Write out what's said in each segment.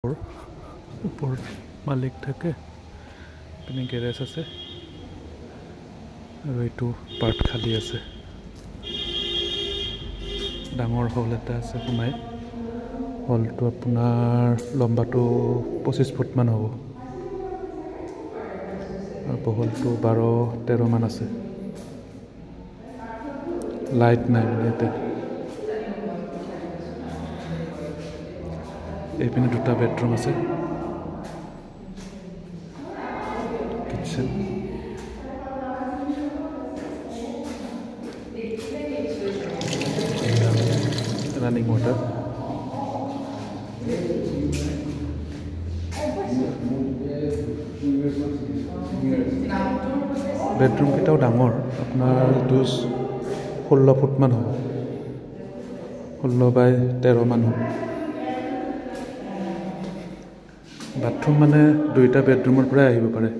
ऊपर मालिक থাকে পিনে গেৰেজ আছে আৰু এইটো পাৰ্ট খালি আছে ডাঙৰ হল এটা আছে সোমাই হলটো আপোনাৰ লম্বাটো 25 ফুট মান হ'ব আৰু বহলটো 12-13 মান আছে লাইট নাই ইয়াতে এইপিনে দুটা বেডৰুম আছে কিচেন ৰানিং ওয়াটাৰ বেডৰুম কেইটাও ডাঙৰ আপোনাৰ 16 ফুট মান হ'ব 16/13 মান হ'ব বাথৰুম মানে দুইটা বেডৰুমৰ পৰাই আহিব পাৰে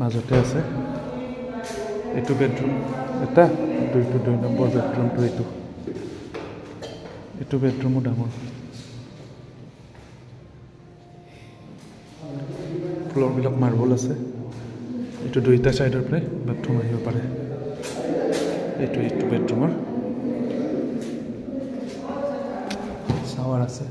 মাজতে আছে এইটো বেডৰুম এটা দুই নম্বৰ বেডৰুমটো এইটো বেডৰুমো ডাঙৰ ফ্ল'ৰবিলাক মাৰ্বল আছে এইটো দুইটা চাইডৰ পৰাই বাথৰুম আহিব পাৰে এইটো বেডৰুমৰ শাৱাৰ আছে